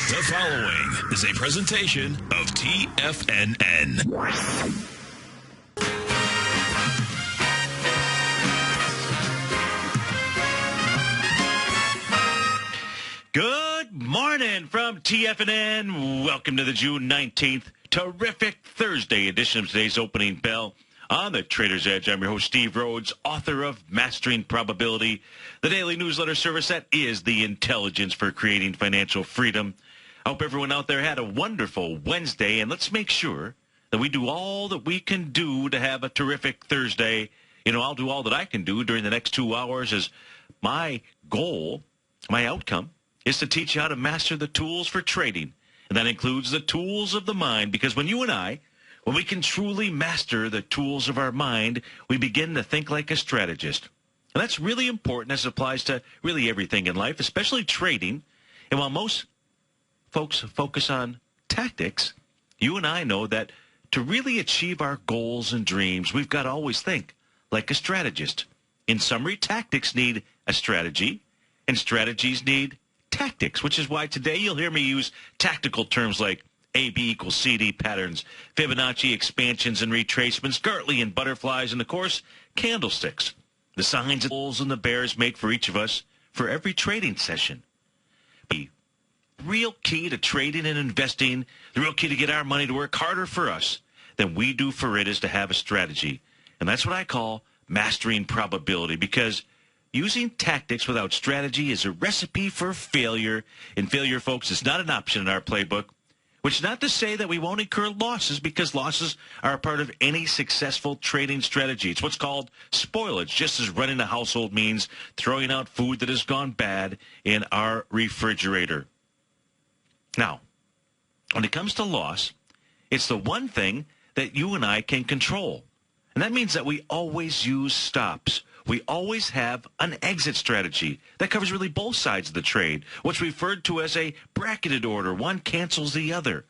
The following is a presentation of TFNN. Good morning from TFNN. Welcome to the June 19th terrific Thursday edition of today's opening bell on the Trader's Edge. I'm your host, Steve Rhodes, author of Mastering Probability, the daily newsletter service that is the intelligence for creating financial freedom. I hope everyone out there had a wonderful Wednesday, and let's make sure that we do all that we can do to have a terrific Thursday. You know, I'll do all that I can do during the next 2 hours as my goal, my outcome, is to teach you how to master the tools for trading. And that includes the tools of the mind, because when you and I, when we can truly master the tools of our mind, we begin to think like a strategist. And that's really important as it applies to really everything in life, especially trading. And while most folks focus on tactics, you and I know that to really achieve our goals and dreams, we've got to always think like a strategist. In summary, tactics need a strategy, and strategies need tactics, which is why today you'll hear me use tactical terms like AB equals CD patterns, Fibonacci expansions and retracements, Gartley and butterflies, and of course, candlesticks. The signs the bulls and the bears make for each of us for every trading session. The real key to trading and investing, the real key to get our money to work harder for us than we do for it is to have a strategy. And that's what I call mastering probability, because using tactics without strategy is a recipe for failure. And failure, folks, is not an option in our playbook, which is not to say that we won't incur losses, because losses are a part of any successful trading strategy. It's what's called spoilage, just as running a household means throwing out food that has gone bad in our refrigerator. Now, when it comes to loss, it's the one thing that you and I can control. And that means that we always use stops. We always have an exit strategy that covers really both sides of the trade, what's referred to as a bracketed order. One cancels the other.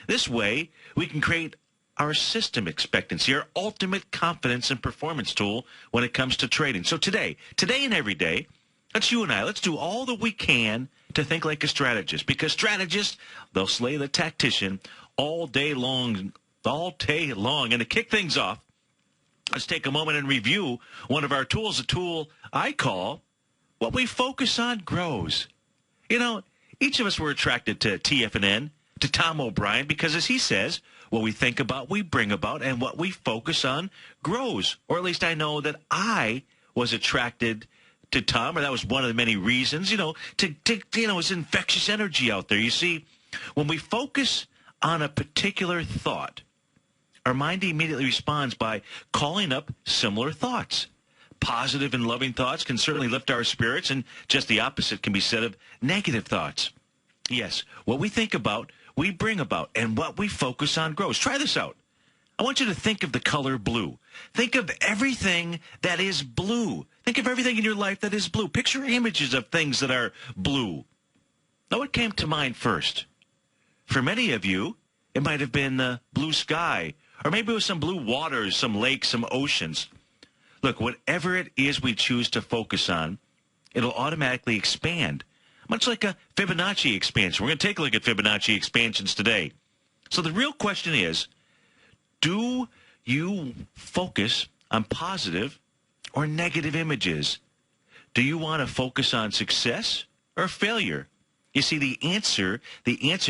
This way, we can create our system expectancy, our ultimate confidence and performance tool when it comes to trading. So today and every day, let's do all that we can to think like a strategist, because strategists, they'll slay the tactician all day long. And to kick things off, let's take a moment and review one of our tools, a tool I call what we focus on grows. You know, each of us were attracted to TFNN, to Tom O'Brien, because as he says, what we think about, we bring about, and what we focus on grows. Or at least I know that I was attracted to Tom, or that was one of the many reasons, his infectious energy out there. You see, when we focus on a particular thought, our mind immediately responds by calling up similar thoughts. Positive and loving thoughts can certainly lift our spirits, and just the opposite can be said of negative thoughts. Yes, what we think about, we bring about, and what we focus on grows. Try this out. I want you to think of the color blue. Think of everything that is blue. Think of everything in your life that is blue. Picture images of things that are blue. Now, what came to mind first? For many of you, it might have been the blue sky, or maybe it was some blue waters, some lakes, some oceans. Look, whatever it is we choose to focus on, it'll automatically expand, much like a Fibonacci expansion. We're going to take a look at Fibonacci expansions today. So the real question is, do you focus on positive or negative images? Do you want to focus on success or failure? You see, the answer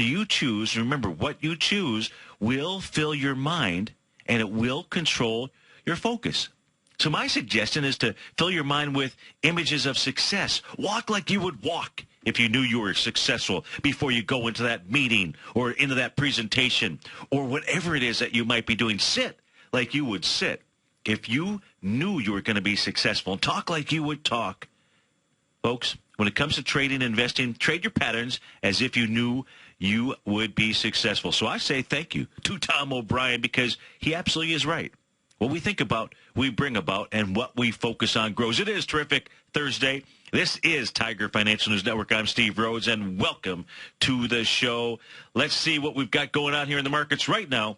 you choose, remember, what you choose will fill your mind, and it will control your focus. So my suggestion is to fill your mind with images of success. Walk like you would walk if you knew you were successful before you go into that meeting or into that presentation or whatever it is that you might be doing. Sit like you would sit if you knew you were going to be successful, and talk like you would talk. Folks, when it comes to trading and investing, trade your patterns as if you knew you would be successful. So I say thank you to Tom O'Brien, because he absolutely is right. What we think about, we bring about, and what we focus on grows. It is terrific Thursday. This is Tiger Financial News Network. I'm Steve Rhodes, and welcome to the show. Let's see what we've got going on here in the markets right now.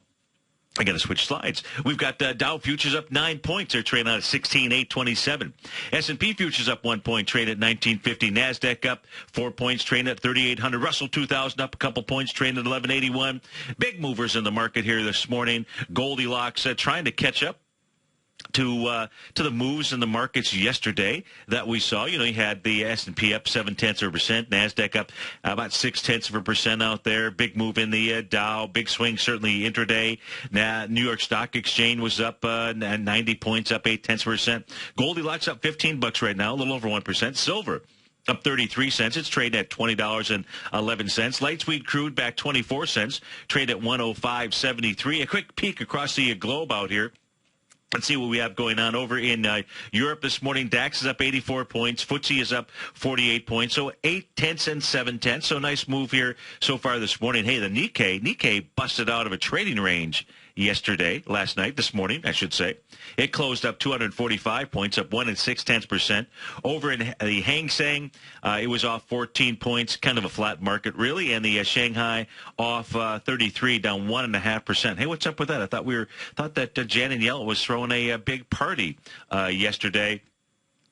I got to switch slides. We've got Dow futures up 9 points. They're trading out at 16,827. S&P futures up 1 point, trading at 1950. NASDAQ up 4 points, trading at 3,800. Russell 2000 up a couple points, trading at 1181. Big movers in the market here this morning. Goldilocks trying to catch up to the moves in the markets yesterday that we saw. You had the S&P up 0.7%, NASDAQ up about 0.6% out there. Big move in the Dow, big swing certainly intraday. Now, New York Stock Exchange was up 90 points, up 0.8%. Goldilocks up $15 right now, a little over 1%. Silver up 33 cents. It's trading at $20.11. Light sweet crude back 24 cents, trade at 105.73. A quick peek across the globe out here. Let's see what we have going on over in Europe this morning. DAX is up 84 points. FTSE is up 48 points. So 0.8 and 0.7. So nice move here so far this morning. Hey, the Nikkei busted out of a trading range last night, this morning, I should say. It closed up 245 points, up 1.6%. Over in the Hang Seng, it was off 14 points, kind of a flat market, really. And the Shanghai off 33, down 1.5%. Hey, what's up with that? I thought that Janet Yellen was throwing a big party yesterday.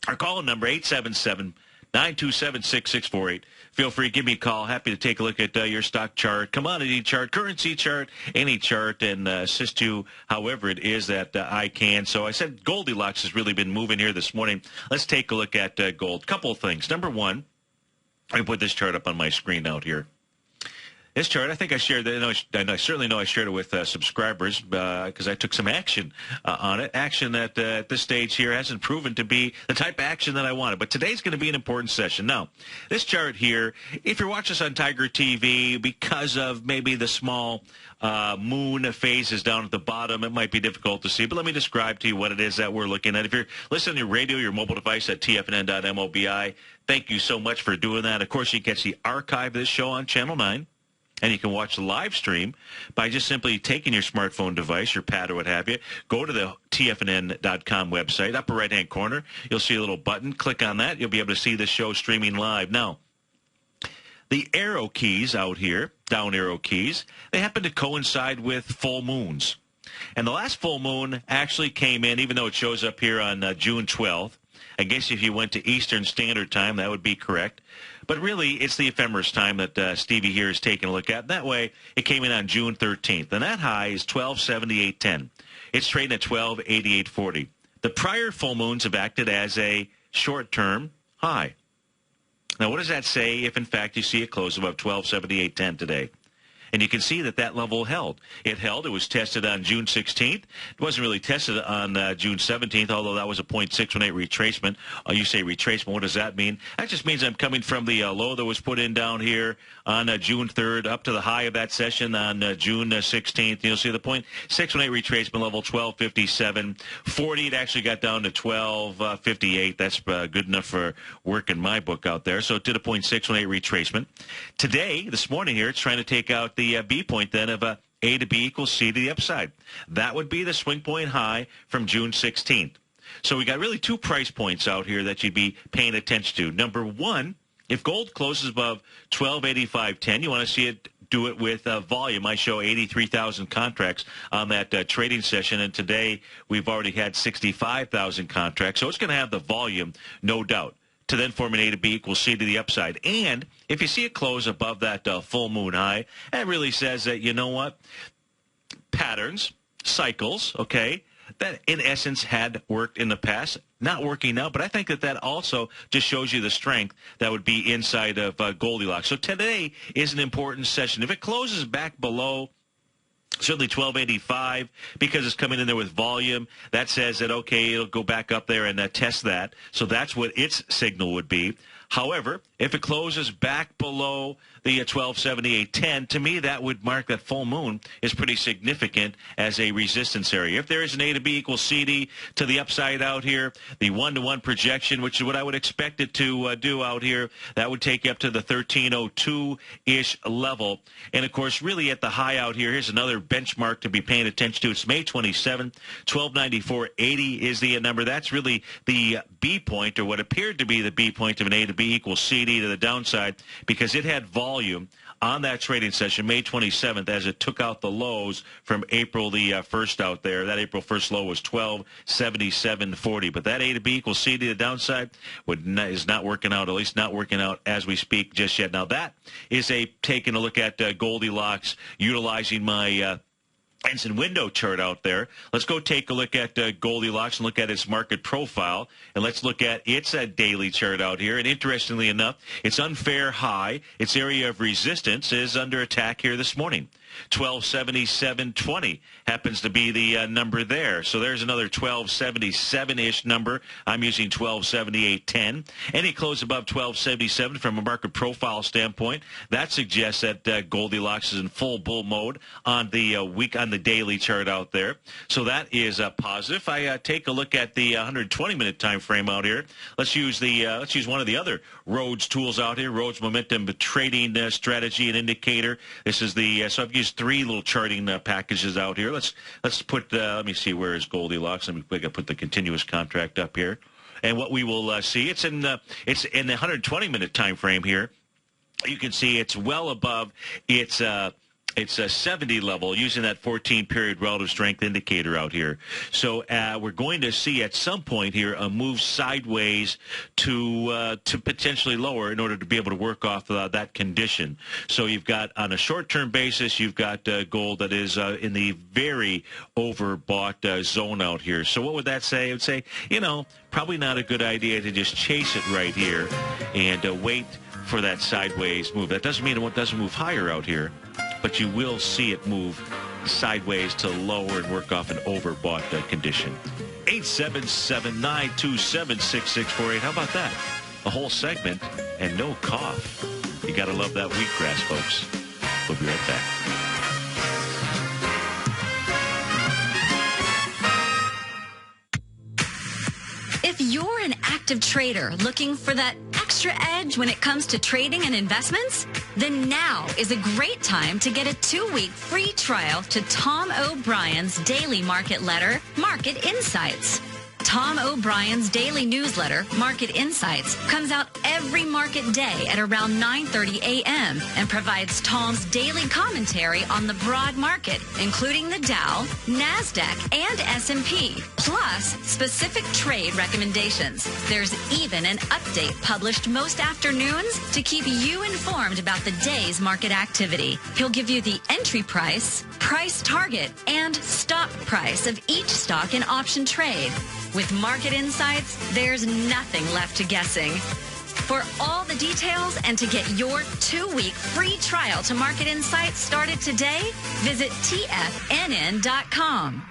Our call number 877-927-6648. Feel free, give me a call. Happy to take a look at your stock chart, commodity chart, currency chart, any chart, and assist you however it is that I can. So I said Goldilocks has really been moving here this morning. Let's take a look at gold. Couple of things. Number one, let me put this chart up on my screen out here. This chart, I think I shared it, and I certainly know I shared it with subscribers because I took some action on it. Action that at this stage here hasn't proven to be the type of action that I wanted. But today's going to be an important session. Now, this chart here, if you're watching us on TigerTV, because of maybe the small moon phases down at the bottom, it might be difficult to see. But let me describe to you what it is that we're looking at. If you're listening to your radio, your mobile device at TFNN.mobi, thank you so much for doing that. Of course, you can catch the archive of this show on Channel 9. And you can watch the live stream by just simply taking your smartphone device, your pad or what have you. Go to the TFNN.com website. Upper right-hand corner, you'll see a little button. Click on that. You'll be able to see the show streaming live. Now, the arrow keys out here, down arrow keys, they happen to coincide with full moons. And the last full moon actually came in, even though it shows up here on June 12th. I guess if you went to Eastern Standard Time, that would be correct. But really, it's the ephemeris time that Stevie here is taking a look at. That way, it came in on June 13th. And that high is 1278.10. It's trading at 1288.40. The prior full moons have acted as a short-term high. Now, what does that say if, in fact, you see it close above 1278.10 today? And you can see that level held. It held. It was tested on June 16th. It wasn't really tested on June 17th, although that was a 0.618 retracement. You say retracement. What does that mean? That just means I'm coming from the low that was put in down here on June 3rd up to the high of that session on June 16th. You'll see the 0.618 retracement level, 1257.40. It actually got down to 1258. That's good enough for work in my book out there. So it did a 0.618 retracement. Today, this morning here, it's trying to take out the B point then of A to B equals C to the upside. That would be the swing point high from June 16th. So we got really two price points out here that you'd be paying attention to. Number one, if gold closes above 1285.10, you want to see it do it with volume. I show 83,000 contracts on that trading session, and today we've already had 65,000 contracts. So it's going to have the volume, no doubt, to then form an A to B equals C to the upside. And if you see it close above that full moon high, that really says that, you know what, patterns, cycles, okay, that in essence had worked in the past, not working now, but I think that also just shows you the strength that would be inside of Goldilocks. So today is an important session. If it closes back below certainly 1285, because it's coming in there with volume, that says that, okay, it'll go back up there and test that. So that's what its signal would be. However, if it closes back below the 1278.10, to me that would mark that full moon is pretty significant as a resistance area. If there is an A to B equals CD to the upside out here, the 1-to-1 projection, which is what I would expect it to do out here, that would take you up to the 1302-ish level. And, of course, really at the high out here, here's another benchmark to be paying attention to. It's May 27, 1294.80 is the number. That's really the B point, or what appeared to be the B point of an A to B equals CD to the downside, because it had volume on that trading session, May 27th, as it took out the lows from April the 1st out there. That April 1st low was 1277.40. But that A to B equals C to the downside is not working out, at least not working out as we speak just yet. Now, that is taking a look at Goldilocks, utilizing my Ensign window chart out there. Let's go take a look at Goldilocks and look at its market profile, and let's look at its daily chart out here. And interestingly enough, its unfair high, its area of resistance, is under attack here this morning. 1277.20 happens to be the number there. So there's another 1277-ish number. I'm using 1278.10. Any close above 1277 from a market profile standpoint, that suggests that Goldilocks is in full bull mode on the on the daily chart out there. So that is positive. If I take a look at the 120-minute time frame out here, let's use one of the other Rhodes tools out here, Rhodes Momentum Trading Strategy and Indicator. This is the so I've used three little charting packages out here. Let's put let me see, where is Goldilocks? Let me put the continuous contract up here, and what we will see, it's in the 120-minute time frame here. You can see it's well above its a 70 level using that 14-period relative strength indicator out here. So we're going to see at some point here a move sideways to potentially lower in order to be able to work off that condition. So you've got, on a short-term basis, you've got gold that is in the very overbought zone out here. So what would that say? It would say, probably not a good idea to just chase it right here and wait for that sideways move. That doesn't mean it doesn't move higher out here, but you will see it move sideways to lower and work off an overbought condition. 877-927-6648. How about that? A whole segment and no cough. You got to love that wheatgrass, folks. We'll be right back. If you're an active trader looking for that extra edge when it comes to trading and investments, then now is a great time to get a 2-week free trial to Tom O'Brien's daily market letter, Market Insights. Tom O'Brien's daily newsletter, Market Insights, comes out every market day at around 9:30 a.m. and provides Tom's daily commentary on the broad market, including the Dow, NASDAQ, and S&P, plus specific trade recommendations. There's even an update published most afternoons to keep you informed about the day's market activity. He'll give you the entry price, price target, and stop price of each stock in option trade. With Market Insights, there's nothing left to guessing. For all the details and to get your 2-week free trial to Market Insights started today, visit TFNN.com.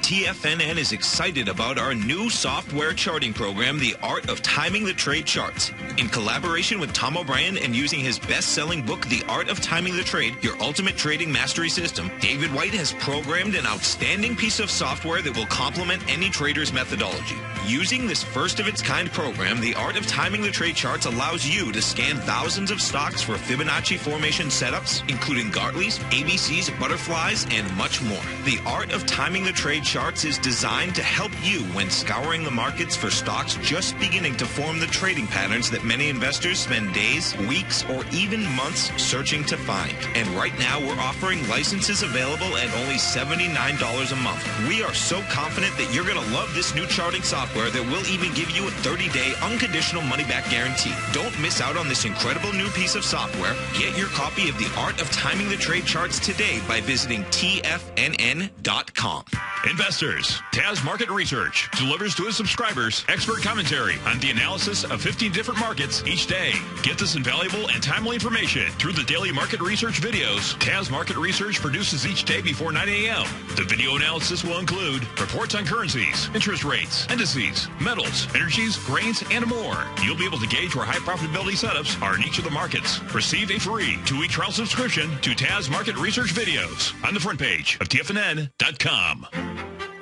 TFNN is excited about our new software charting program, The Art of Timing the Trade Charts. In collaboration with Tom O'Brien and using his best-selling book, The Art of Timing the Trade, Your Ultimate Trading Mastery System, David White has programmed an outstanding piece of software that will complement any trader's methodology. Using this first-of-its-kind program, The Art of Timing the Trade Charts allows you to scan thousands of stocks for Fibonacci formation setups, including Gartley's, ABC's, butterflies, and much more. The Art of Timing the Trade Charts is designed to help you when scouring the markets for stocks just beginning to form the trading patterns that many investors spend days, weeks, or even months searching to find. And right now, we're offering licenses available at only $79 a month. We are so confident that you're going to love this new charting software that will even give you a 30-day unconditional money-back guarantee. Don't miss out on this incredible new piece of software. Get your copy of The Art of Timing the Trade Charts today by visiting TFNN.com. Investors, Taz Market Research delivers to its subscribers expert commentary on the analysis of 15 different markets each day. Get this invaluable and timely information through the daily market research videos Taz Market Research produces each day before 9 a.m. The video analysis will include reports on currencies, interest rates, indices, metals, energies, grains, and more. You'll be able to gauge where high profitability setups are in each of the markets. Receive a free 2-week trial subscription to Taz Market Research videos on the front page of TFNN.com.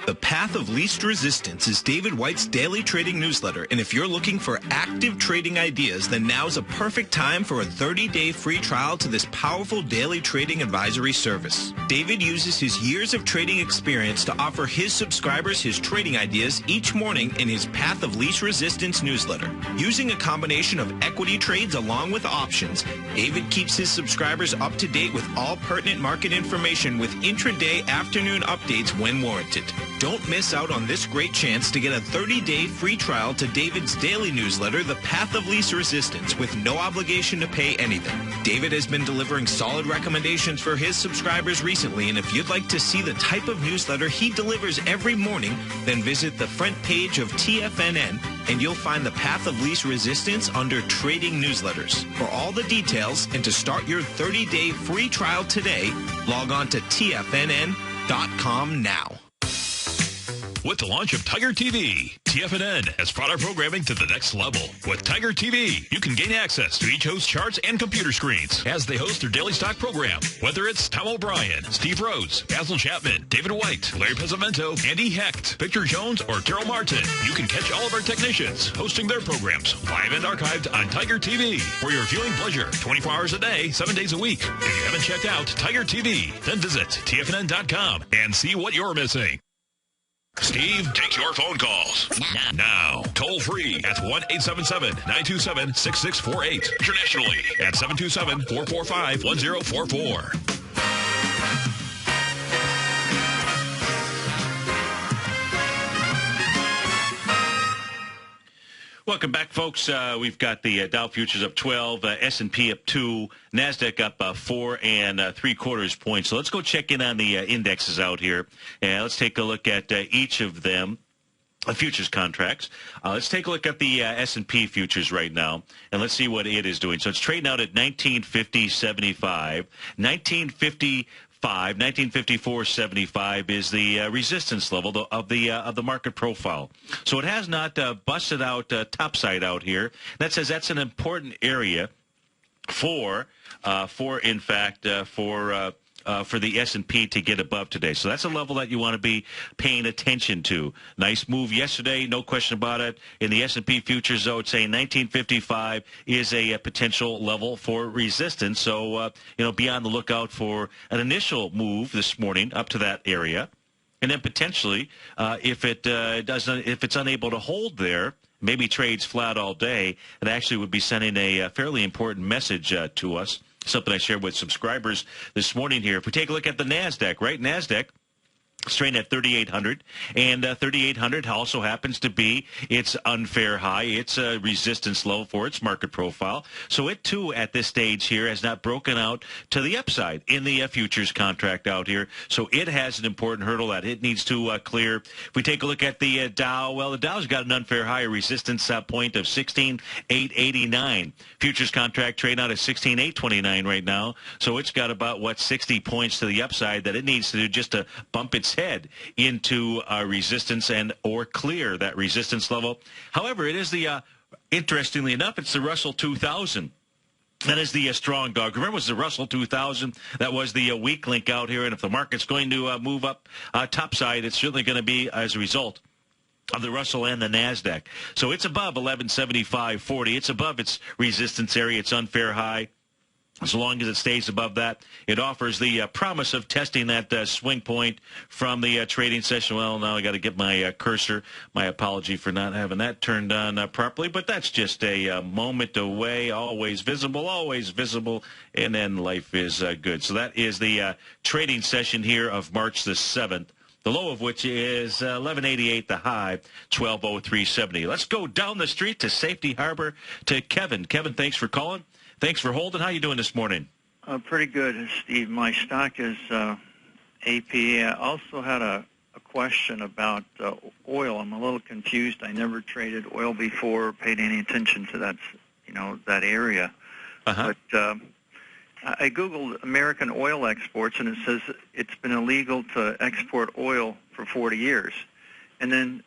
The Path of Least Resistance is David White's daily trading newsletter, and if you're looking for active trading ideas, then now's a perfect time for a 30-day free trial to this powerful daily trading advisory service. David uses his years of trading experience to offer his subscribers his trading ideas each morning in his Path of Least Resistance newsletter. Using a combination of equity trades along with options, David keeps his subscribers up to date with all pertinent market information with intraday afternoon updates when warranted. Don't miss out on this great chance to get a 30-day free trial to David's daily newsletter, The Path of Least Resistance, with no obligation to pay anything. David has been delivering solid recommendations for his subscribers recently, and if you'd like to see the type of newsletter he delivers every morning, then visit the front page of TFNN, and you'll find The Path of Least Resistance under Trading Newsletters. For all the details and to start your 30-day free trial today, log on to TFNN.com now. With the launch of TigerTV, TFNN has brought our programming to the next level. With TigerTV, you can gain access to each host's charts and computer screens as they host their daily stock program. Whether it's Tom O'Brien, Steve Rhodes, Basil Chapman, David White, Larry Pesavento, Andy Hecht, Victor Jones, or Carol Martin, you can catch all of our technicians hosting their programs live and archived on TigerTV for your viewing pleasure 24 hours a day, 7 days a week. If you haven't checked out TigerTV, then visit TFNN.com and see what you're missing. Steve takes your phone calls now. Toll free at 1-877-927-6648. Internationally at 727-445-1044. Welcome back, folks. We've got the Dow futures up 12, S&P up 2, NASDAQ up 4 3/4 points. So let's go check in on the indexes out here, and let's take a look at each of them. Futures contracts. Let's take a look at the S&P futures right now, and let's see what it is doing. So it's trading out at 1950.75, 1954.75 is the resistance level of the market profile. So it has not busted out topside out here. That says that's an important area for the S&P to get above today. So that's a level that you want to be paying attention to. Nice move yesterday, no question about it. In the S&P futures, though, it's saying 1955 is a potential level for resistance. So, be on the lookout for an initial move this morning up to that area. And then potentially, if it's unable to hold there, maybe trades flat all day, it actually would be sending a fairly important message to us. Something I shared with subscribers this morning here. If we take a look at the NASDAQ, right? NASDAQ trading at 3,800, and 3,800 also happens to be its unfair high. It's a resistance level for its market profile. So it, too, at this stage here, has not broken out to the upside in the futures contract out here. So it has an important hurdle that it needs to clear. If we take a look at the Dow, well, the Dow's got an unfair high, a resistance point of 16,889. Futures contract trading out at 16,829 right now. So it's got about, 60 points to the upside that it needs to do just to bump its head into resistance and or clear that resistance level. However, it is the, interestingly enough, it's the Russell 2000. That is the strong dog. Remember, it was the Russell 2000. That was the weak link out here. And if the market's going to move up topside, it's certainly going to be as a result of the Russell and the NASDAQ. So it's above 1175.40. It's above its resistance area, its unfair high. As long as it stays above that, it offers the promise of testing that swing point from the trading session. Well, now I got to get my cursor. My apology for not having that turned on properly, but that's just a moment away. Always visible, and then life is good. So that is the trading session here of March the 7th. The low of which is 1188, the high 1203.70. Let's go down the street to Safety Harbor to Kevin. Kevin, thanks for calling. Thanks for holding. How are you doing this morning? Pretty good, Steve. My stock is AP. I also had a question about oil. I'm a little confused. I never traded oil before, paid any attention to that, that area. Uh-huh. But I Googled American oil exports, and it says it's been illegal to export oil for 40 years. And then,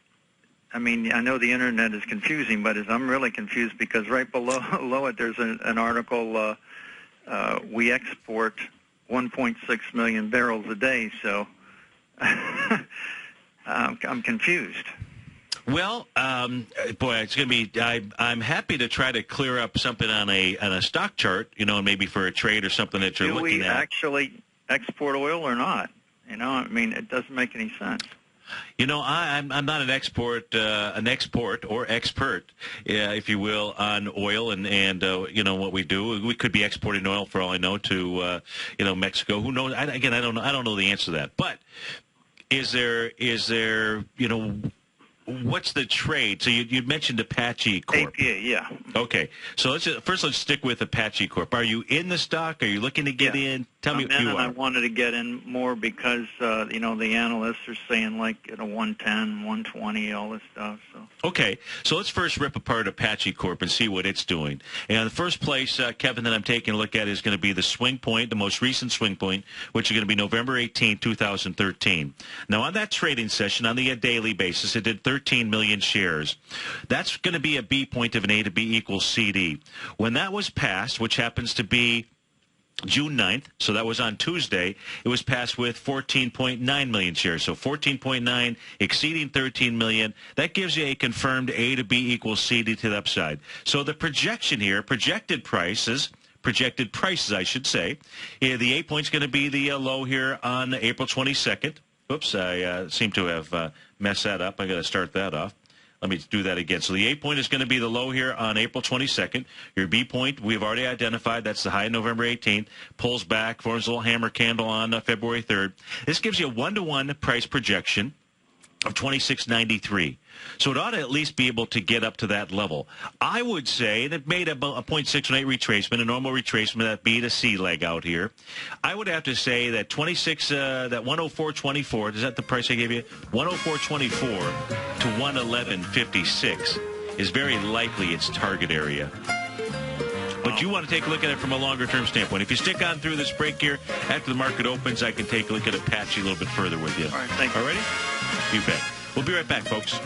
I know the Internet is confusing, but I'm really confused because right below it there's an article, we export 1.6 million barrels a day. So I'm confused. Well, boy, it's going to be. I'm happy to try to clear up something on a stock chart, maybe for a trade or something that you're looking at. Do we actually export oil or not? I mean, it doesn't make any sense. I'm not an export or expert, if you will, on oil and what we do. We could be exporting oil for all I know to Mexico. Who knows? I don't know. I don't know the answer to that. But is there what's the trade? So you mentioned Apache Corp. APA, yeah. Okay. So let's stick with Apache Corp. Are you in the stock? Are you looking to get in? Tell me if you are. I wanted to get in more because, the analysts are saying 110, 120, all this stuff. So. Okay. So let's first rip apart Apache Corp and see what it's doing. And the first place, Kevin, that I'm taking a look at is going to be the swing point, the most recent swing point, which is going to be November 18, 2013. Now, on that trading session, on the daily basis, it did 13 million shares. That's going to be a B point of an A to B equals CD. When that was passed, which happens to be June 9th, so that was on Tuesday, it was passed with 14.9 million shares. So 14.9 exceeding 13 million. That gives you a confirmed A to B equals CD to the upside. So the projection here, projected prices, I should say, the A point's going to be the low here on April 22nd. Oops, I seem to have messed that up. I got to start that off. Let me do that again. So the A point is going to be the low here on April 22nd. Your B point, we've already identified. That's the high November 18th. Pulls back, forms a little hammer candle on February 3rd. This gives you a 1-to-1 price projection of $26.93. So it ought to at least be able to get up to that level. I would say, and it made a 0.618 retracement, a normal retracement, that B to C leg out here. I would have to say that 104.24, is that the price I gave you? 104.24 to 111.56 is very likely its target area. But you want to take a look at it from a longer-term standpoint. If you stick on through this break here, after the market opens, I can take a look at Apache a little bit further with you. All right, thank you. All righty? You bet. We'll be right back, folks.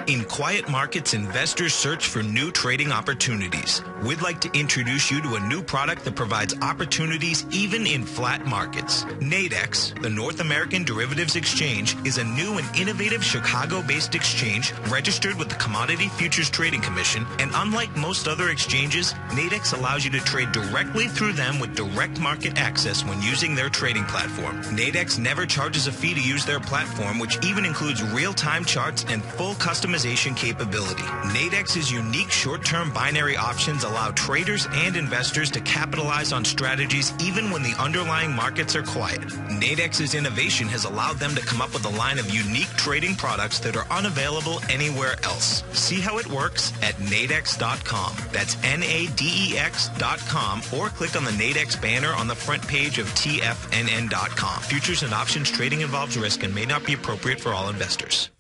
In quiet markets, investors search for new trading opportunities. We'd like to introduce you to a new product that provides opportunities even in flat markets. Nadex, the North American Derivatives Exchange, is a new and innovative Chicago-based exchange registered with the Commodity Futures Trading Commission, and unlike most other exchanges, Nadex allows you to trade directly through them with direct market access when using their trading platform. Nadex never charges a fee to use their platform, which even includes real-time charts and full customization capability. Nadex's unique short-term binary options allow traders and investors to capitalize on strategies even when the underlying markets are quiet. Nadex's innovation has allowed them to come up with a line of unique trading products that are unavailable anywhere else. See how it works at nadex.com. That's NADEX.com, or click on the Nadex banner on the front page of TFNN.com. Futures and options trading involves risk and may not be appropriate for all investors.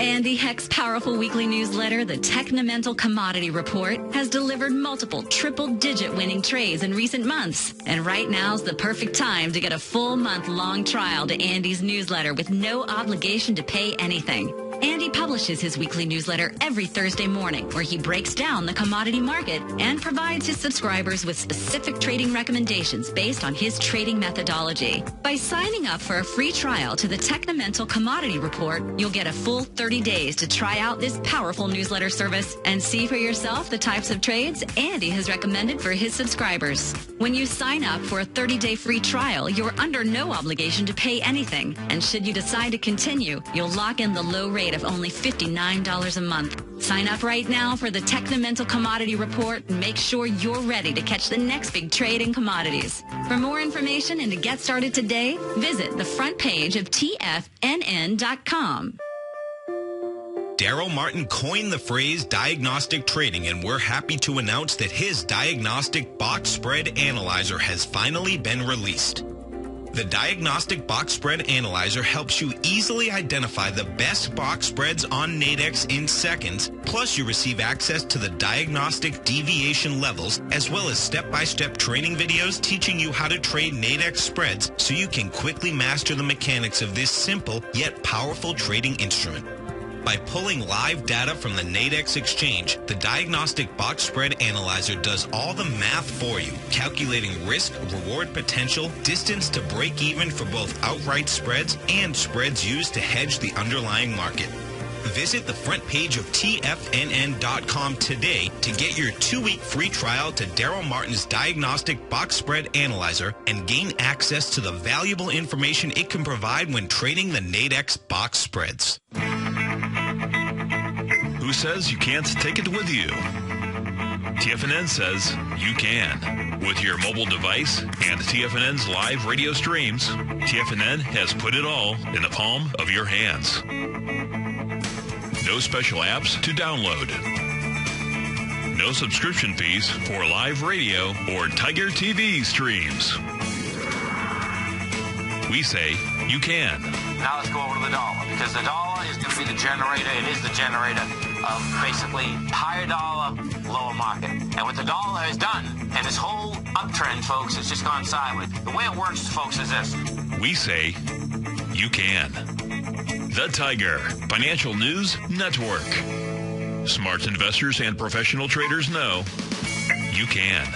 Andy Heck's powerful weekly newsletter, the Technomental Commodity Report, has delivered multiple triple-digit winning trades in recent months. And right now's the perfect time to get a full month-long trial to Andy's newsletter with no obligation to pay anything. Andy publishes his weekly newsletter every Thursday morning, where he breaks down the commodity market and provides his subscribers with specific trading recommendations based on his trading methodology. By signing up for a free trial to the Technomental Commodity Report, you'll get a full 30 days to try out this powerful newsletter service and see for yourself the types of trades Andy has recommended for his subscribers. When you sign up for a 30-day free trial, you're under no obligation to pay anything. And should you decide to continue, you'll lock in the low rate of only $59 a month. Sign up right now for the Technomental Commodity Report and make sure you're ready to catch the next big trade in commodities. For more information and to get started today, visit the front page of TFNN.com. Daryl Martin coined the phrase diagnostic trading, and we're happy to announce that his diagnostic box spread analyzer has finally been released. The Diagnostic Box Spread Analyzer helps you easily identify the best box spreads on Nadex in seconds, plus you receive access to the diagnostic deviation levels, as well as step-by-step training videos teaching you how to trade Nadex spreads so you can quickly master the mechanics of this simple yet powerful trading instrument. By pulling live data from the Nadex exchange, the diagnostic box spread analyzer does all the math for you, calculating risk, reward potential, distance to break even for both outright spreads and spreads used to hedge the underlying market. Visit the front page of TFNN.com today to get your 2-week free trial to Daryl Martin's Diagnostic Box Spread Analyzer and gain access to the valuable information it can provide when trading the Nadex box spreads. Who says you can't take it with you? TFNN says you can. With your mobile device and TFNN's live radio streams, TFNN has put it all in the palm of your hands. No special apps to download. No subscription fees for live radio or TigerTV streams. We say you can. Now let's go over to the dollar, because the dollar is going to be the generator. It is the generator of basically higher dollar, lower market. And what the dollar has done, and this whole uptrend, folks, has just gone sideways. The way it works, folks, is this. We say you can. The Tiger Financial News Network. Smart investors and professional traders know you can.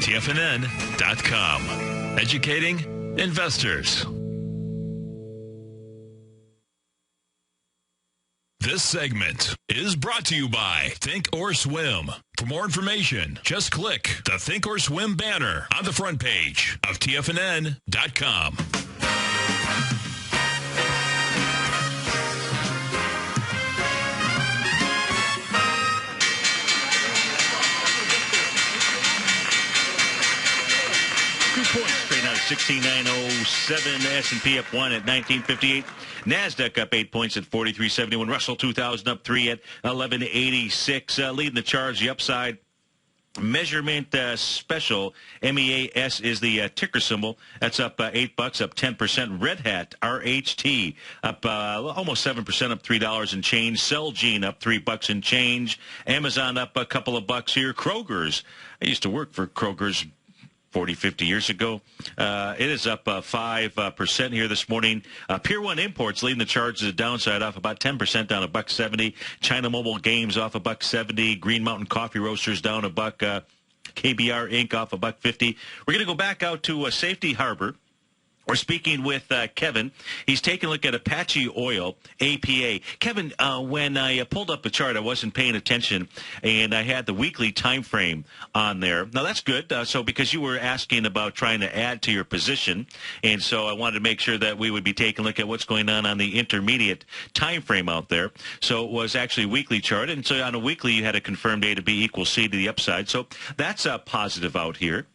TFNN.com. Educating investors. This segment is brought to you by Think or Swim. For more information, just click the Think or Swim banner on the front page of TFNN.com. Points straight out of 16,907. S&P up 1 at 1958. NASDAQ up 8 points at 43.71. Russell 2000 up 3 at 11.86. Leading the charge, the upside. Measurement special, MEAS is the ticker symbol. That's up $8, up 10%. Red Hat, RHT, up almost 7%, up $3 and change. Celgene up $3 and change. Amazon up a couple of bucks here. Kroger's, I used to work for Kroger's 40, 50 years ago. It is up 5% here this morning. Pier 1 Imports leading the charge to the downside, off about 10%, down $1.70. China Mobile Games off $1.70. Green Mountain Coffee Roasters down $1. KBR Inc. off $1.50. We're going to go back out to Safety Harbor. We're speaking with Kevin. He's taking a look at Apache Oil, APA. Kevin, when I pulled up the chart, I wasn't paying attention, and I had the weekly time frame on there. Now, that's good. So because you were asking about trying to add to your position, and so I wanted to make sure that we would be taking a look at what's going on the intermediate time frame out there. So it was actually a weekly chart, and so on a weekly, you had a confirmed A to B equals C to the upside. So that's a positive out here.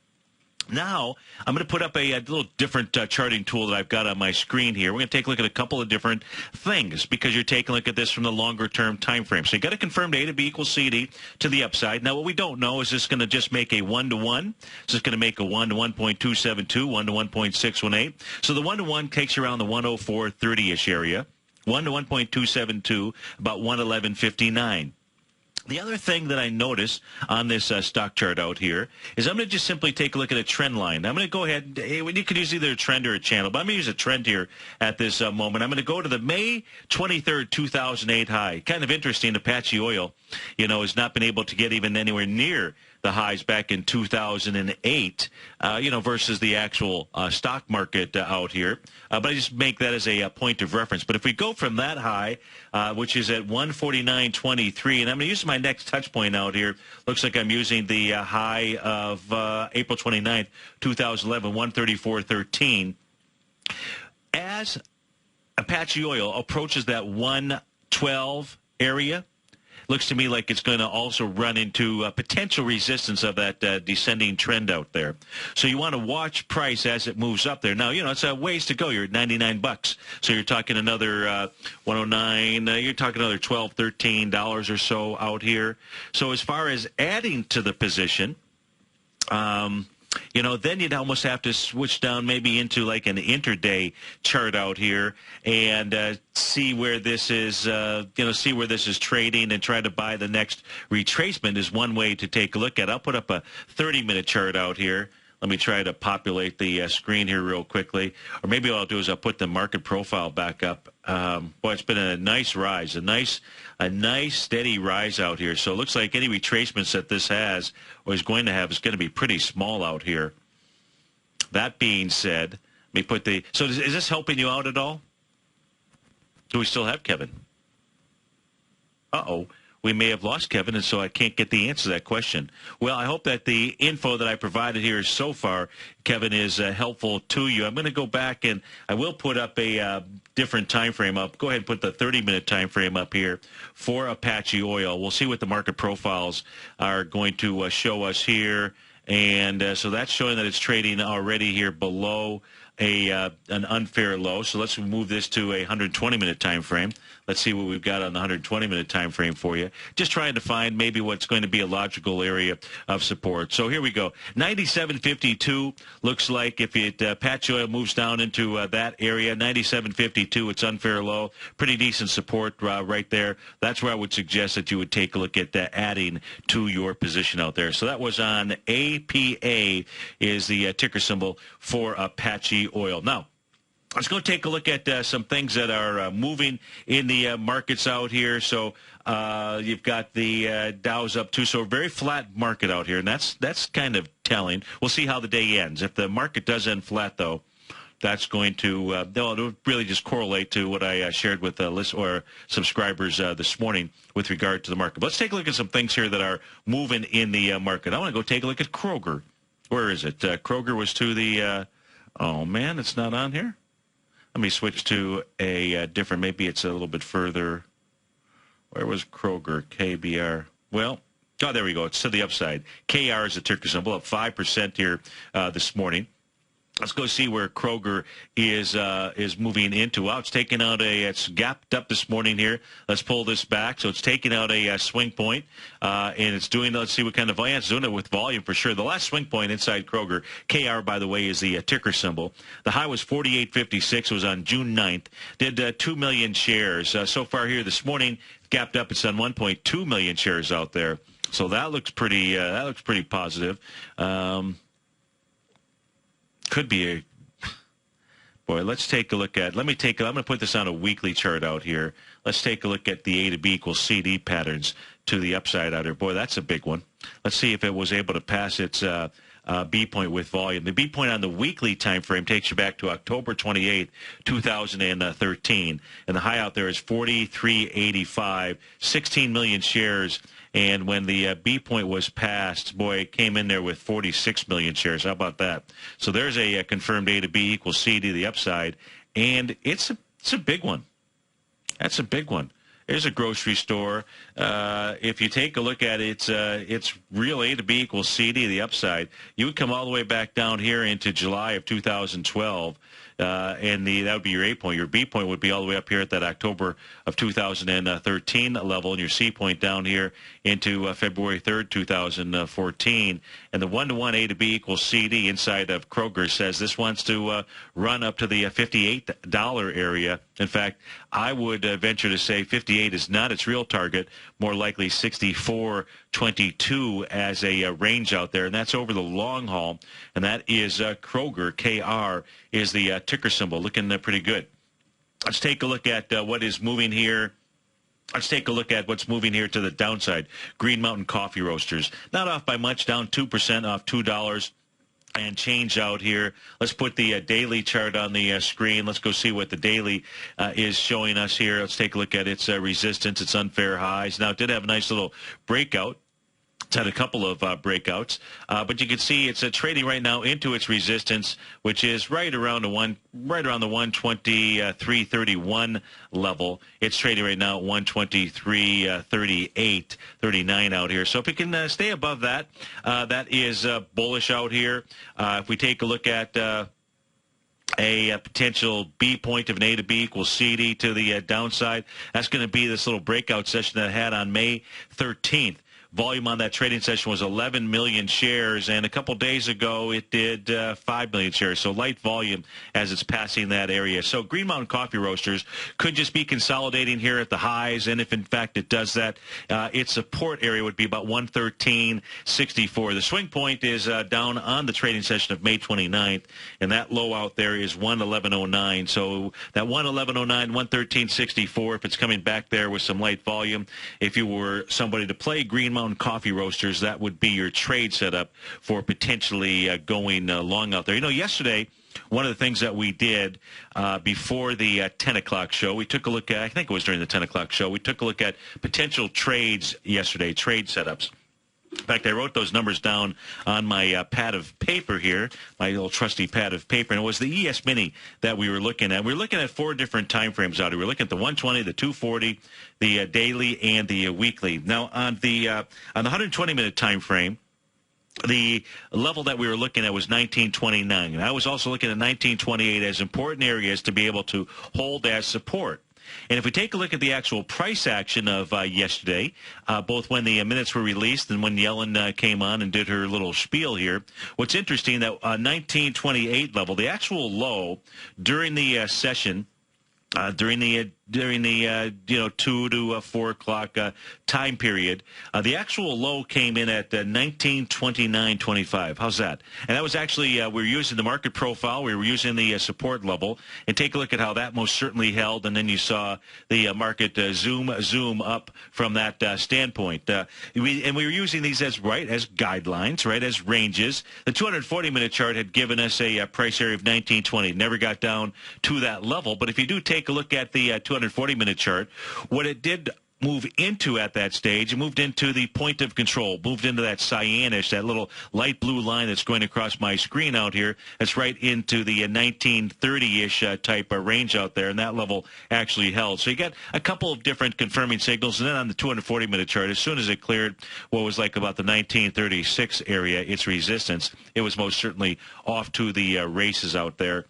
Now, I'm going to put up a little different charting tool that I've got on my screen here. We're going to take a look at a couple of different things because you're taking a look at this from the longer-term time frame. So you've got a confirmed A to B equals CD to the upside. Now, what we don't know is this going to just make a 1-to-1? Is this going to make a 1 to 1.272, 1 to 1.618? So the 1-to-1 takes you around the 104.30-ish area. 1 to 1.272, about 111.59. The other thing that I noticed on this stock chart out here is I'm going to just simply take a look at a trend line. I'm going to go ahead. You could use either a trend or a channel, but I'm going to use a trend here at this moment. I'm going to go to the May 23rd, 2008 high. Kind of interesting. Apache Oil, has not been able to get even anywhere near the highs back in 2008, versus the actual stock market out here. But I just make that as a point of reference. But if we go from that high, which is at 149.23, and I'm going to use my next touch point out here. Looks like I'm using the high of April 29th, 2011, 134.13. As Apache Oil approaches that 112 area, looks to me like it's going to also run into potential resistance of that descending trend out there. So you want to watch price as it moves up there. Now, it's a ways to go. You're at $99. So you're talking another 109. You're talking another $12, $13 or so out here. So as far as adding to the position, then you'd almost have to switch down maybe into like an intraday chart out here and see where this is, see where this is trading and try to buy the next retracement is one way to take a look at. I'll put up a 30-minute chart out here. Let me try to populate the screen here real quickly. Or maybe what I'll do is I'll put the market profile back up. Boy, it's been a nice rise, a nice steady rise out here. So it looks like any retracements that this has or is going to have is going to be pretty small out here. That being said, let me put the... So is this helping you out at all? Do we still have Kevin? Uh-oh. We may have lost Kevin, and so I can't get the answer to that question. Well, I hope that the info that I provided here so far, Kevin, is helpful to you. I'm going to go back, and I will put up a different time frame up. Go ahead and put the 30-minute time frame up here for Apache Oil. We'll see what the market profiles are going to show us here. And so that's showing that it's trading already here below an unfair low. So let's move this to a 120-minute time frame. Let's see what we've got on the 120-minute time frame for you. Just trying to find maybe what's going to be a logical area of support. So here we go. 97.52 looks like if Apache Oil moves down into that area, 97.52, it's unfair low. Pretty decent support right there. That's where I would suggest that you would take a look at adding to your position out there. So that was on APA is the ticker symbol for Apache Oil. Now, let's go take a look at some things that are moving in the markets out here. So you've got the Dow's up too. So a very flat market out here, and that's kind of telling. We'll see how the day ends. If the market does end flat, though, that's going to it'll really just correlate to what I shared with subscribers this morning with regard to the market. But let's take a look at some things here that are moving in the market. I want to go take a look at Kroger. Where is it? Kroger was to the oh, man, it's not on here. Let me switch to a different, maybe it's a little bit further. Where was Kroger, KBR? Well, oh, there we go. It's to the upside. KR is a ticker symbol, up 5% here this morning. Let's go see where Kroger is moving into. Wow, it's gapped up this morning here. Let's pull this back. So it's taking out a swing point, and it's doing, let's see what kind of volume. It's doing it with volume for sure. The last swing point inside Kroger, KR, by the way, is the ticker symbol. The high was 48.56. It was on June 9th. Did 2 million shares. So far here this morning, gapped up. It's on 1.2 million shares out there. So that looks pretty positive. Could be a boy. Let's take a look at. I'm going to put this on a weekly chart out here. Let's take a look at the A to B equals CD patterns to the upside out here. Boy, that's a big one. Let's see if it was able to pass its B point with volume. The B point on the weekly time frame takes you back to October 28, 2013, and the high out there is 43.85. 16 million shares. And when the B point was passed, boy, it came in there with 46 million shares. How about that? So there's a confirmed A to B equals C to the upside, and it's a big one. That's a big one. There's a grocery store. If you take a look at it, it's real A to B equals C to the upside. You would come all the way back down here into July of 2012. And that would be your A point. Your B point would be all the way up here at that October of 2013 level, and your C point down here into February 3rd, 2014. And the 1-to-1 A to B equals CD inside of Kroger says this wants to run up to the $58 area. In fact, I would venture to say 58 is not its real target, more likely 64.22 as a range out there, and that's over the long haul, and that is Kroger, KR, is the ticker symbol, looking pretty good. Let's take a look at what is moving here. Let's take a look at what's moving here to the downside. Green Mountain Coffee Roasters, not off by much, down 2%, off $2 and change out here. Let's put the daily chart on the screen. Let's go see what the daily is showing us here. Let's take a look at its resistance, its unfair highs. Now, it did have a nice little breakout. It's had a couple of breakouts, but you can see it's trading right now into its resistance, which is right around the 123.31 level. It's trading right now at 123.38, 39 out here. So if it can stay above that, that is bullish out here. If we take a look at a potential B point of an A to B equals CD to the downside, that's going to be this little breakout session that I had on May 13th. volume on that trading session was 11 million shares, and a couple days ago it did 5 million shares. So light volume as it's passing that area. So Green Mountain Coffee Roasters could just be consolidating here at the highs, and if in fact it does that, its support area would be about 113.64. The swing point is down on the trading session of May 29th, and that low out there is 111.09. So that 111.09, 113.64, if it's coming back there with some light volume, if you were somebody to play Green Mountain Coffee Roasters, that would be your trade setup for potentially going long out there. You know, yesterday, one of the things that we did before the 10 o'clock show, we took a look at, I think it was during the 10 o'clock show, we took a look at potential trades yesterday, trade setups. In fact, I wrote those numbers down on my pad of paper here, my little trusty pad of paper, and it was the ES Mini that we were looking at. We were looking at 4 different time frames out here. We were looking at the 120, the 240, the daily, and the weekly. Now, on the 120-minute time frame, the level that we were looking at was 1929. And I was also looking at 1928 as important areas to be able to hold as support. And if we take a look at the actual price action of yesterday, both when the minutes were released and when Yellen came on and did her little spiel here, what's interesting that 1928 level, the actual low during the session, during the 2 to 4 o'clock time period, the actual low came in at 1929.25. How's that? And that was actually we were using the market profile, we were using the support level, and take a look at how that most certainly held. And then you saw the market zoom up from that standpoint. We were using these as guidelines, right, as ranges. The 240-minute chart had given us a price area of 1920. Never got down to that level, but if you do take a look at the 240-minute chart, what it did move into at that stage, it moved into the point of control, moved into that cyanish, that little light blue line that's going across my screen out here. That's right into the 1930-ish type of range out there, and that level actually held. So you got a couple of different confirming signals, and then on the 240-minute chart, as soon as it cleared what was like about the 1936 area, its resistance, it was most certainly off to the races out there.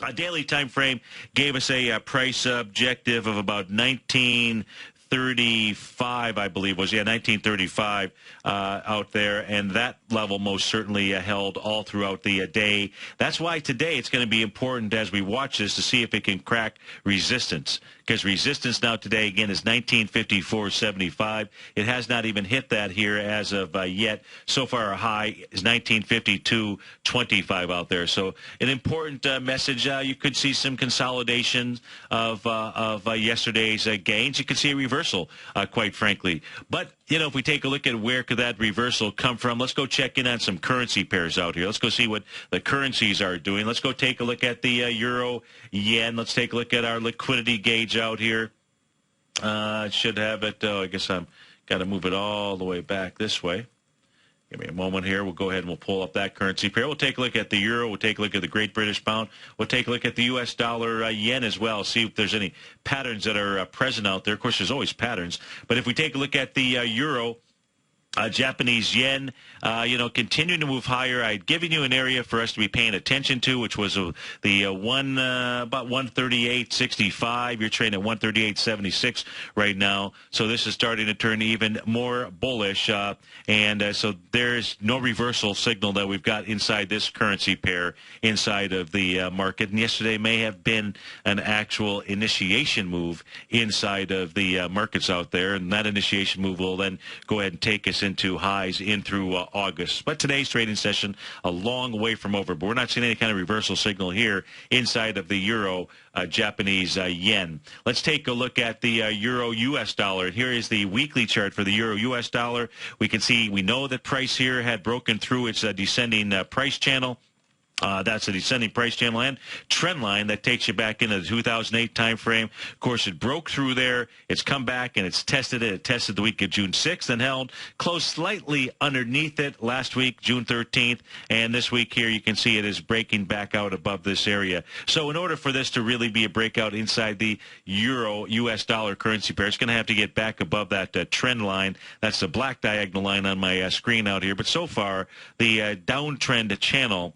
A daily time frame gave us a price objective of about 1935, I believe was, 1935 out there, and that level most certainly held all throughout the day. That's why today it's going to be important as we watch this to see if it can crack resistance, because resistance now today, again, is 1954.75. It has not even hit that here as of yet. So far, our high is 1952.25 out there. So an important message. You could see some consolidation of yesterday's gains. You could see a reversal, quite frankly. But, if we take a look at where could that reversal come from, let's go check in on some currency pairs out here. Let's go see what the currencies are doing. Let's go take a look at the euro, yen. Let's take a look at our liquidity gauge out here. It should have it. I guess I'm got to move it all the way back this way. Give me a moment here. We'll go ahead and we'll pull up that currency pair. We'll take a look at the euro. We'll take a look at the Great British Pound. We'll take a look at the U.S. dollar, yen as well, see if there's any patterns that are present out there. Of course, there's always patterns. But if we take a look at the euro, Japanese yen, continuing to move higher. I'd given you an area for us to be paying attention to, which was about 138.65. You're trading at 138.76 right now. So this is starting to turn even more bullish. And so there's no reversal signal that we've got inside this currency pair inside of the market. And yesterday may have been an actual initiation move inside of the markets out there. And that initiation move will then go ahead and take us into highs in through August. But today's trading session a long way from over. But we're not seeing any kind of reversal signal here inside of the euro, Japanese yen. Let's take a look at the euro U.S. dollar. Here is the weekly chart for the euro U.S. dollar. We know that price here had broken through its descending price channel. That's a descending price channel and trend line that takes you back into the 2008 time frame. Of course, it broke through there. It's come back and it's tested it. It tested the week of June 6th and held close slightly underneath it last week, June 13th. And this week here, you can see it is breaking back out above this area. So in order for this to really be a breakout inside the euro U.S. dollar currency pair, it's going to have to get back above that trend line. That's the black diagonal line on my screen out here. But so far, the downtrend channel,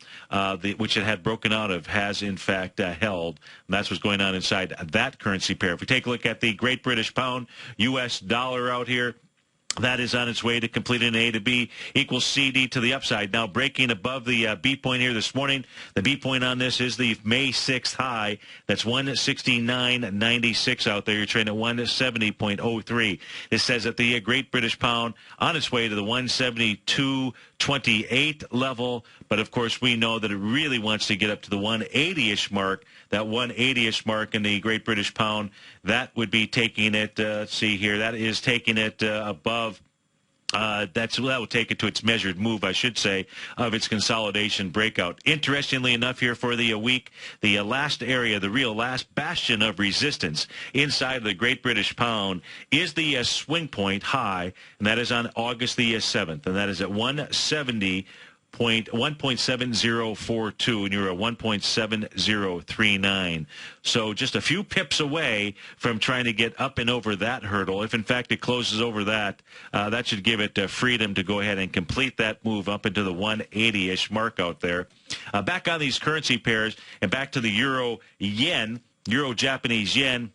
which it had broken out of, has in fact held. And that's what's going on inside that currency pair. If we take a look at the Great British Pound, U.S. dollar out here, That is on its way to completing an A to B equals CD to the upside. Now breaking above the B point here this morning. The B point on this is the May 6th high. That's 169.96 out there. You're trading at 170.03. It says that the Great British Pound on its way to the 172.28 level. But, of course, we know that it really wants to get up to the 180-ish mark. That 180-ish mark in the Great British Pound, that would be taking it, let's see here, that is taking it above. That will take it to its measured move, I should say, of its consolidation breakout. Interestingly enough here for the week, the last area, the real last bastion of resistance inside of the Great British Pound is the swing point high, and that is on August the 7th, and that is at 1.7042, and you're at 1.7039. So just a few pips away from trying to get up and over that hurdle. If, in fact, it closes over that, that should give it freedom to go ahead and complete that move up into the 180-ish mark out there. Back on these currency pairs and back to the euro-yen, euro-Japanese yen.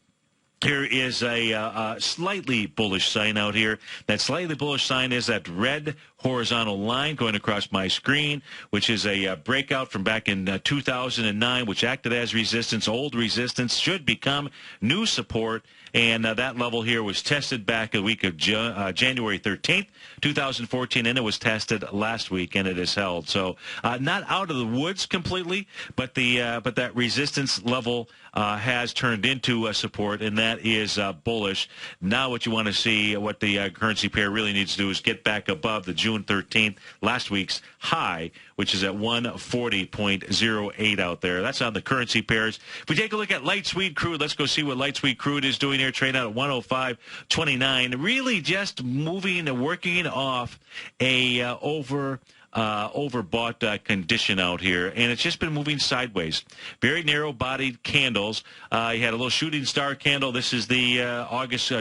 Here is a slightly bullish sign out here. That slightly bullish sign is that red horizontal line going across my screen, which is a breakout from back in 2009, which acted as resistance. Old resistance should become new support, and that level here was tested back a week of January 13th, 2014, and it was tested last week, and it is held. So not out of the woods completely, but that resistance level has turned into a support, and that is bullish. Now what you want to see, what the currency pair really needs to do is get back above the June 13th, last week's high, which is at 140.08 out there. That's on the currency pairs. If we take a look at light sweet crude, let's go see what light sweet crude is doing here. Trading out at 105.29. Really just moving, working off a overbought condition out here, and it's just been moving sideways. Very narrow-bodied candles. You had a little shooting star candle. This is the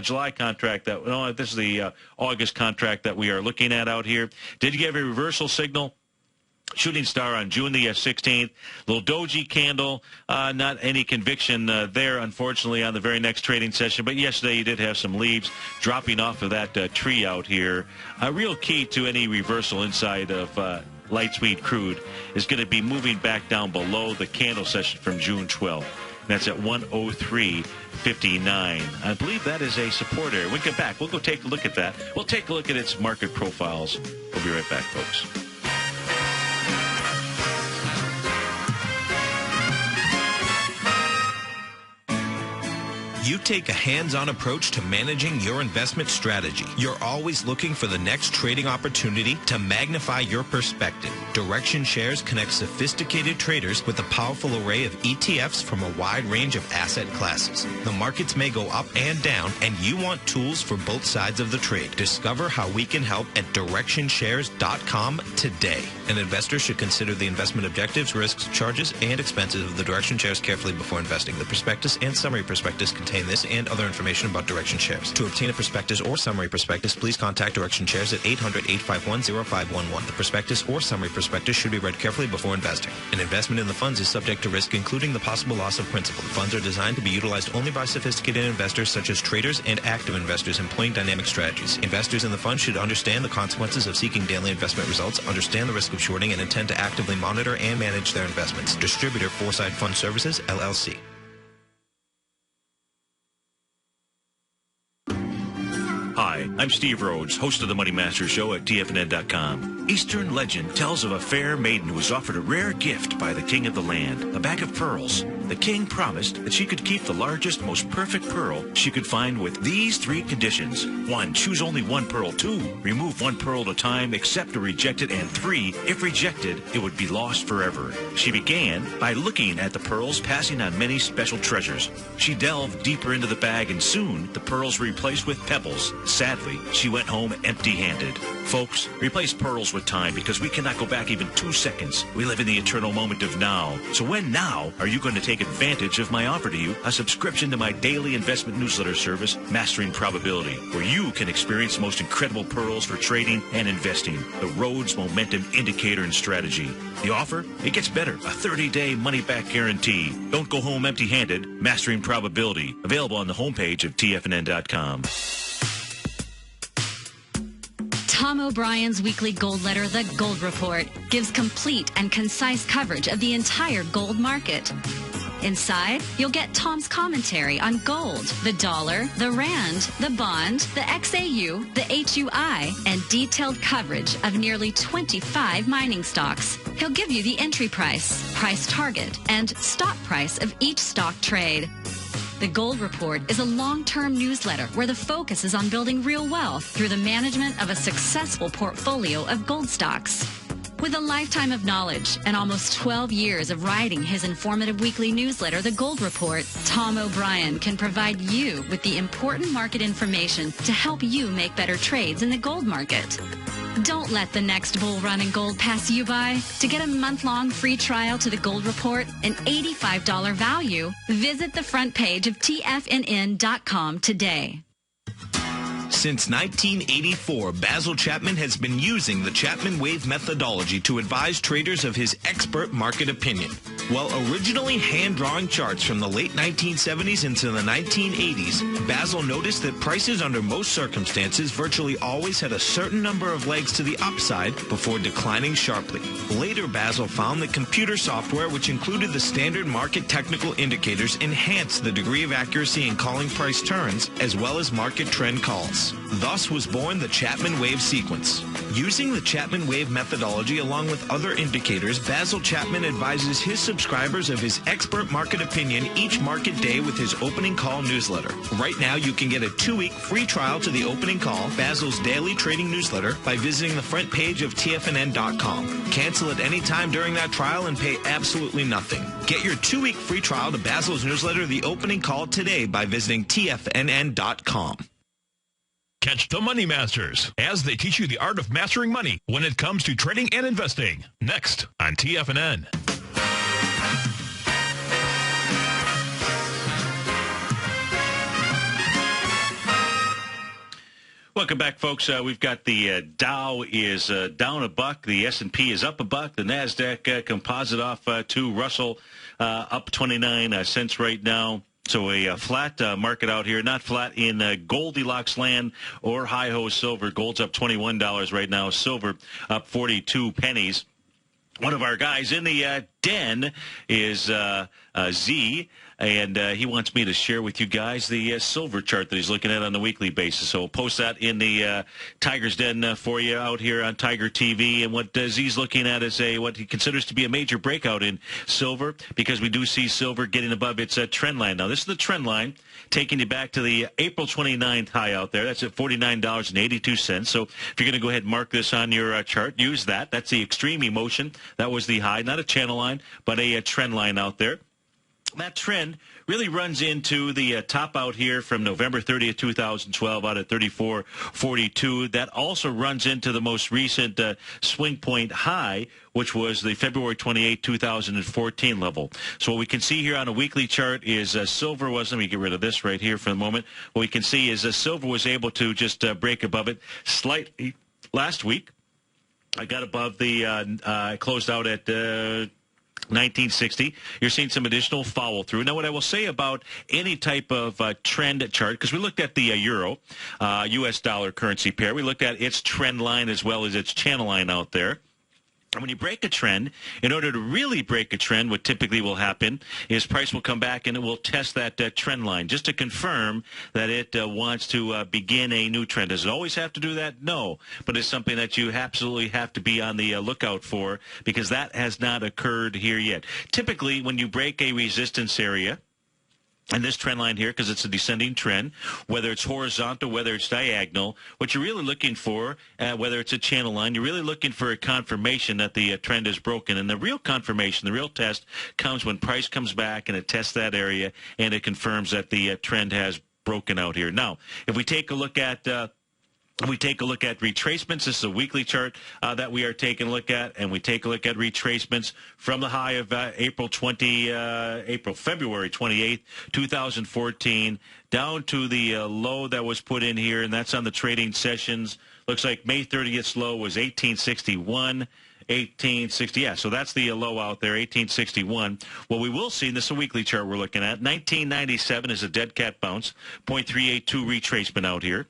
July contract. This is the August contract that we are looking at out here. Did you have a reversal signal? Shooting star on June the 16th. Little doji candle. Not any conviction there, unfortunately, on the very next trading session. But yesterday you did have some leaves dropping off of that tree out here. A real key to any reversal inside of light sweet crude is going to be moving back down below the candle session from June 12th. That's at 103.59. I believe that is a support area. When we get back, we'll go take a look at that. We'll take a look at its market profiles. We'll be right back, folks. You take a hands-on approach to managing your investment strategy. You're always looking for the next trading opportunity to magnify your perspective. Direction Shares connects sophisticated traders with a powerful array of ETFs from a wide range of asset classes. The markets may go up and down, and you want tools for both sides of the trade. Discover how we can help at DirectionShares.com today. An investor should consider the investment objectives, risks, charges, and expenses of the Direction Shares carefully before investing. The prospectus and summary prospectus contain this and other information about Direction Shares. To obtain a prospectus or summary prospectus, please contact Direction Shares at 800-851-0511. The prospectus or summary prospectus should be read carefully before investing. An investment in the funds is subject to risk, including the possible loss of principal. The funds are designed to be utilized only by sophisticated investors such as traders and active investors employing dynamic strategies. Investors in the fund should understand the consequences of seeking daily investment results, understand the risk of shorting, and intend to actively monitor and manage their investments. Distributor Foresight Fund Services, LLC. Hi, I'm Steve Rhodes, host of the Money Master Show at TFNN.com. Eastern legend tells of a fair maiden who was offered a rare gift by the king of the land, a bag of pearls. The king promised that she could keep the largest, most perfect pearl she could find with these three conditions. 1, choose only one pearl. 2, remove one pearl at a time, accept or reject it. And 3, if rejected, it would be lost forever. She began by looking at the pearls, passing on many special treasures. She delved deeper into the bag, and soon the pearls were replaced with pebbles. Sadly, she went home empty-handed. Folks, replace pearls with time, because we cannot go back even 2 seconds. We live in the eternal moment of now. So when now are you going to take advantage of my offer to you, a subscription to my daily investment newsletter service, Mastering Probability, where you can experience the most incredible pearls for trading and investing, the Rhodes Momentum Indicator and Strategy. The offer? It gets better. A 30-day money-back guarantee. Don't go home empty-handed. Mastering Probability. Available on the homepage of TFNN.com. Tom O'Brien's weekly gold letter, The Gold Report, gives complete and concise coverage of the entire gold market. Inside, you'll get Tom's commentary on gold, the dollar, the rand, the bond, the XAU, the HUI, and detailed coverage of nearly 25 mining stocks. He'll give you the entry price, price target, and stop price of each stock trade. The Gold Report is a long-term newsletter where the focus is on building real wealth through the management of a successful portfolio of gold stocks. With a lifetime of knowledge and almost 12 years of writing his informative weekly newsletter, The Gold Report, Tom O'Brien can provide you with the important market information to help you make better trades in the gold market. Don't let the next bull run in gold pass you by. To get a month-long free trial to The Gold Report, an $85 value, visit the front page of TFNN.com today. Since 1984, Basil Chapman has been using the Chapman Wave methodology to advise traders of his expert market opinion. While originally hand-drawing charts from the late 1970s into the 1980s, Basil noticed that prices under most circumstances virtually always had a certain number of legs to the upside before declining sharply. Later, Basil found that computer software, which included the standard market technical indicators, enhanced the degree of accuracy in calling price turns as well as market trend calls. Thus was born the Chapman Wave sequence. Using the Chapman Wave methodology along with other indicators, Basil Chapman advises his subscribers of his expert market opinion each market day with his opening call newsletter. Right now, you can get a 2-week free trial to the opening call, Basil's daily trading newsletter, by visiting the front page of TFNN.com. Cancel at any time during that trial and pay absolutely nothing. Get your 2-week free trial to Basil's newsletter, The Opening Call, today by visiting TFNN.com. Catch the Money Masters as they teach you the art of mastering money when it comes to trading and investing. Next on TFNN. Welcome back, folks. We've got the Dow is down $1. The S&P is up $1. The NASDAQ composite off to Russell up 29 cents right now. So a flat market out here, not flat in Goldilocks land or hi-ho silver. Gold's up $21 right now. Silver up 42 pennies. One of our guys in the den is Z, and he wants me to share with you guys the silver chart that he's looking at on a weekly basis. So we'll post that in the Tiger's Den for you out here on Tiger TV. And what Z's looking at is what he considers to be a major breakout in silver, because we do see silver getting above its trend line. Now, this is the trend line, taking you back to the April 29th high out there. That's at $49.82. So if you're going to go ahead and mark this on your chart, use that. That's the extreme emotion. That was the high, not a channel line, but a trend line out there. That trend really runs into the top out here from November 30th, 2012, out at 34.42. That also runs into the most recent swing point high, which was the February 28, 2014 level. So what we can see here on a weekly chart is silver was, let me get rid of this right here for the moment. What we can see is silver was able to just break above it slightly last week. I got above the, closed out at 1960. You're seeing some additional follow through. Now, what I will say about any type of trend chart, because we looked at the euro, U.S. dollar currency pair. We looked at its trend line as well as its channel line out there. And when you break a trend, in order to really break a trend, what typically will happen is price will come back and it will test that trend line just to confirm that it wants to begin a new trend. Does it always have to do that? No. But it's something that you absolutely have to be on the lookout for, because that has not occurred here yet. Typically, when you break a resistance area, and this trend line here, because it's a descending trend, whether it's horizontal, whether it's diagonal, what you're really looking for, whether it's a channel line, you're really looking for a confirmation that the trend is broken. And the real confirmation, the real test, comes when price comes back and it tests that area and it confirms that the trend has broken out here. Now, if we take a look at retracements. This is a weekly chart that we are taking a look at, and we take a look at retracements from the high of February 28th, 2014, down to the low that was put in here, and that's on the trading sessions. Looks like May 30th low was 1861. 1860, yeah, so that's the low out there, 1861. What we will see, and this is a weekly chart we're looking at, 1997 is a dead cat bounce, 0.382 retracement out here.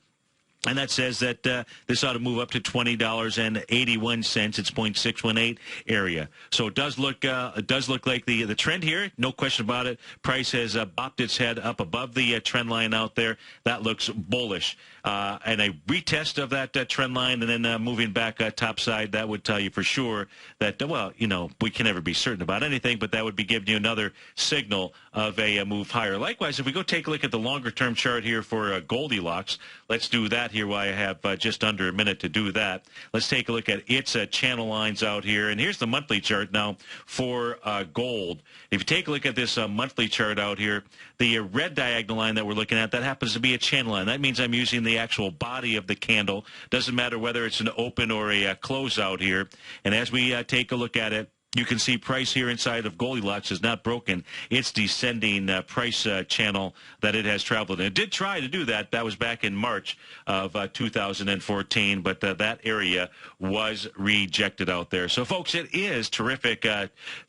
And that says that this ought to move up to $20.81. It's 0.618 area. So it does look like the trend here. No question about it. Price has bopped its head up above the trend line out there. That looks bullish. And a retest of that trend line and then moving back topside, that would tell you for sure that, well, you know, we can never be certain about anything, but that would be giving you another signal of a move higher. Likewise, if we go take a look at the longer-term chart here for Goldilocks, let's do that here while I have just under a minute to do that. Let's take a look at its channel lines out here. And here's the monthly chart now for gold. If you take a look at this monthly chart out here, the red diagonal line that we're looking at, that happens to be a channel line. That means I'm using the actual body of the candle. Doesn't matter whether it's an open or a close out here. And as we take a look at it, you can see price here inside of Goldilocks is not broken. It's descending price channel that it has traveled. And it did try to do that. That was back in March of 2014, but that area was rejected out there. So, folks, it is terrific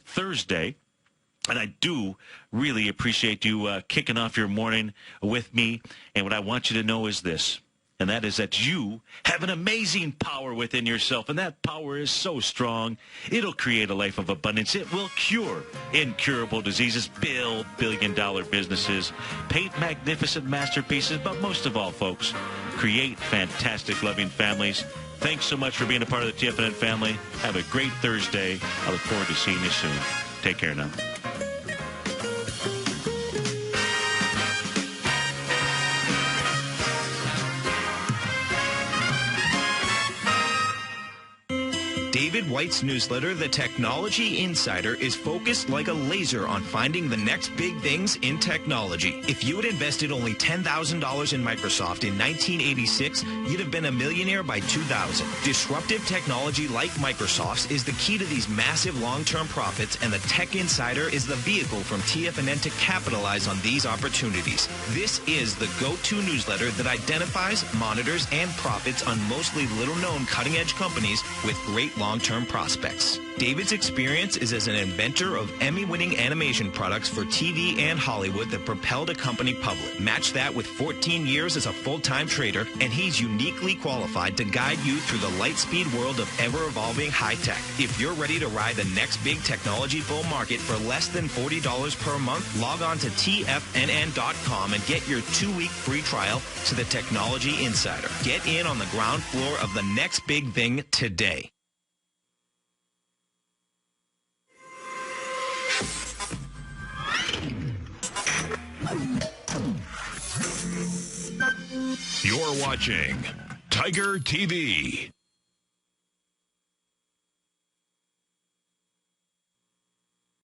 Thursday. And I do really appreciate you kicking off your morning with me. And what I want you to know is this, and that is that you have an amazing power within yourself, and that power is so strong, it'll create a life of abundance. It will cure incurable diseases, build billion-dollar businesses, paint magnificent masterpieces, but most of all, folks, create fantastic, loving families. Thanks so much for being a part of the TFNN family. Have a great Thursday. I look forward to seeing you soon. Take care now. David White's newsletter, The Technology Insider, is focused like a laser on finding the next big things in technology. If you had invested only $10,000 in Microsoft in 1986, you'd have been a millionaire by 2000. Disruptive technology like Microsoft's is the key to these massive long-term profits, and the Tech Insider is the vehicle from TFNN to capitalize on these opportunities. This is the go-to newsletter that identifies, monitors, and profits on mostly little-known cutting-edge companies with great long-term prospects. David's experience is as an inventor of Emmy-winning animation products for TV and Hollywood that propelled a company public. Match that with 14 years as a full-time trader, and he's uniquely qualified to guide you through the light-speed world of ever-evolving high-tech. If you're ready to ride the next big technology bull market for less than $40 per month, log on to TFNN.com and get your 2-week free trial to the Technology Insider. Get in on the ground floor of the next big thing today. You're watching Tiger TV.